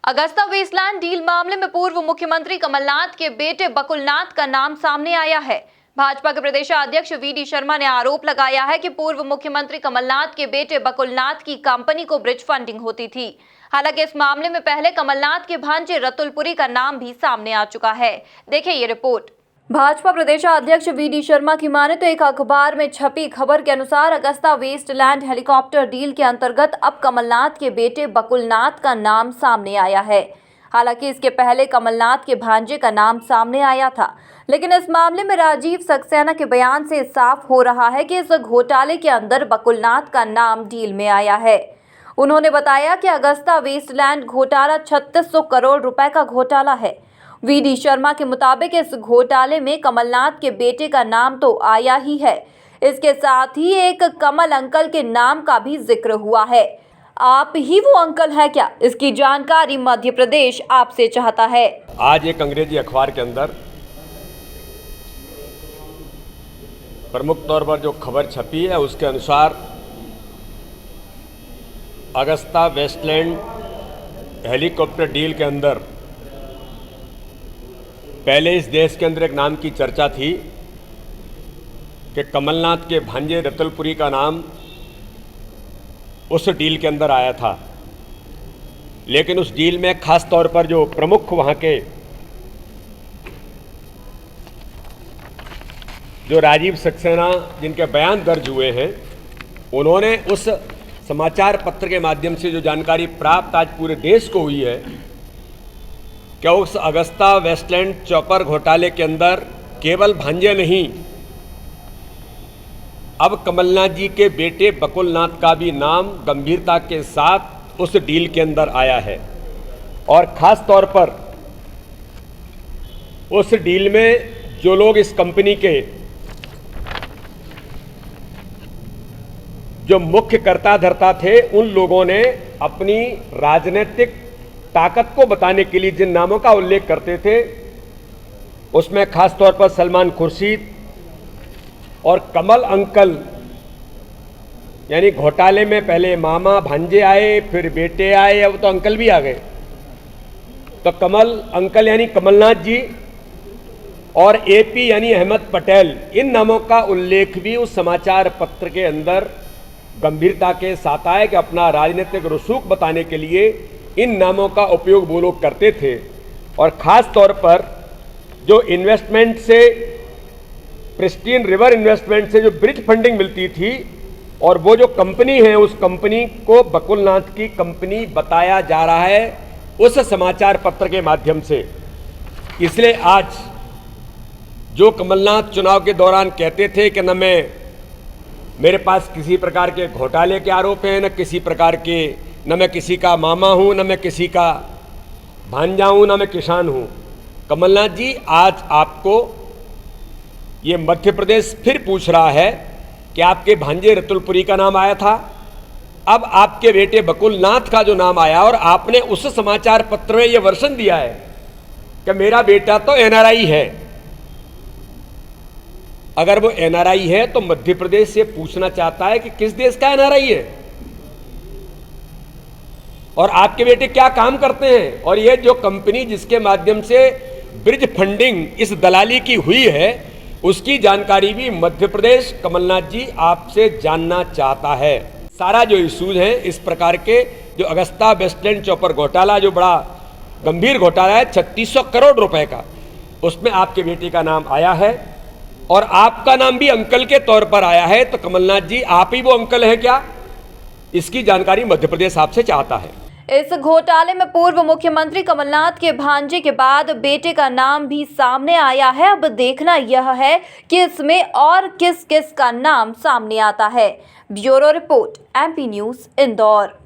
Agusta Westland deal मामले में पूर्व मुख्यमंत्री कमलनाथ के बेटे बकुलनाथ का नाम सामने आया है। भाजपा के प्रदेशाध्यक्ष वी.डी. शर्मा ने आरोप लगाया है कि पूर्व मुख्यमंत्री कमलनाथ के बेटे बकुलनाथ की कंपनी को ब्रिज फंडिंग होती थी। हालांकि इस मामले में पहले कमलनाथ के भांजे रतुलपुरी का नाम भी सामने आ चुका है। देखिए ये रिपोर्ट। भाजपा प्रदेशाध्यक्ष वी.डी. शर्मा की माने तो एक अखबार में छपी खबर के अनुसार अगस्ता वेस्टलैंड हेलीकॉप्टर डील के अंतर्गत अब कमलनाथ के बेटे बकुलनाथ का नाम सामने आया है। हालांकि इसके पहले कमलनाथ के भांजे का नाम सामने आया था, लेकिन इस मामले में राजीव सक्सेना के बयान से साफ हो रहा है कि इस घोटाले के अंदर बकुलनाथ का नाम डील में आया है। उन्होंने बताया कि अगस्ता वेस्टलैंड घोटाला 3600 करोड़ रुपए का घोटाला है। वी.डी. शर्मा के मुताबिक इस घोटाले में कमलनाथ के बेटे का नाम तो आया ही है, इसके साथ ही एक कमल अंकल के नाम का भी जिक्र हुआ है। आप ही वो अंकल है क्या? इसकी जानकारी मध्य प्रदेश आपसे चाहता है। आज एक अंग्रेजी अखबार के अंदर प्रमुख तौर पर जो खबर छपी है उसके अनुसार अगस्ता वेस्टलैंड हेलीकॉप्टर डील के अंदर पहले इस देश के अंदर एक नाम की चर्चा थी कि कमलनाथ के भांजे रतुलपुरी का नाम उस डील के अंदर आया था। लेकिन उस डील में खास तौर पर जो प्रमुख वहाँ के जो राजीव सक्सेना जिनके बयान दर्ज हुए हैं, उन्होंने उस समाचार पत्र के माध्यम से जो जानकारी प्राप्त आज पूरे देश को हुई है क्या उस अगस्ता वेस्टलैंड चॉपर घोटाले के अंदर केवल भांजे नहीं, अब कमलनाथ जी के बेटे बकुलनाथ का भी नाम गंभीरता के साथ उस डील के अंदर आया है। और ख़ास तौर पर उस डील में जो लोग इस कंपनी के जो मुख्य कर्ता धर्ता थे, उन लोगों ने अपनी राजनीतिक ताकत को बताने के लिए जिन नामों का उल्लेख करते थे उसमें खास तौर पर सलमान खुर्शीद और कमल अंकल, यानी घोटाले में पहले मामा भांजे आए, फिर बेटे आए, अब तो अंकल भी आ गए। तो कमल अंकल यानी कमलनाथ जी और एपी यानी अहमद पटेल, इन नामों का उल्लेख भी उस समाचार पत्र के अंदर गंभीरता के साथ आए कि अपना राजनीतिक रसूख बताने के लिए इन नामों का उपयोग वो लोग करते थे। और ख़ास तौर पर जो इन्वेस्टमेंट से, प्रिस्टीन रिवर इन्वेस्टमेंट से जो ब्रिज फंडिंग मिलती थी, और वो जो कंपनी है उस कंपनी को बकुलनाथ की कंपनी बताया जा रहा है उस समाचार पत्र के माध्यम से। इसलिए आज जो कमलनाथ चुनाव के दौरान कहते थे कि न मेरे पास किसी प्रकार के घोटाले के आरोप हैं, न किसी प्रकार के, न मैं किसी का मामा हूं, न मैं किसी का भांजा हूं, न मैं किसान हूं। कमलनाथ जी, आज आपको ये मध्य प्रदेश फिर पूछ रहा है कि आपके भांजे रतुलपुरी का नाम आया था, अब आपके बेटे बकुलनाथ का जो नाम आया, और आपने उस समाचार पत्र में ये वर्षन दिया है कि मेरा बेटा तो एनआरआई है। अगर वो एनआरआई है तो मध्य प्रदेश से पूछना चाहता है कि किस देश का एनआरआई है और आपके बेटे क्या काम करते हैं। और ये जो कंपनी जिसके माध्यम से ब्रिज फंडिंग इस दलाली की हुई है, उसकी जानकारी भी मध्य प्रदेश कमलनाथ जी आपसे जानना चाहता है। सारा जो इश्यूज हैं इस प्रकार के, जो अगस्ता वेस्टलैंड चॉपर घोटाला जो बड़ा गंभीर घोटाला है 3600 करोड़ रुपए का, उसमें आपके बेटे का नाम आया है और आपका नाम भी अंकल के तौर पर आया है। तो कमलनाथ जी, आप ही वो अंकल हैं क्या? इसकी जानकारी मध्य प्रदेश आपसे चाहता है। इस घोटाले में पूर्व मुख्यमंत्री कमलनाथ के भांजे के बाद बेटे का नाम भी सामने आया है। अब देखना यह है कि इसमें और किस किस का नाम सामने आता है। Bureau report, MP news, Indore.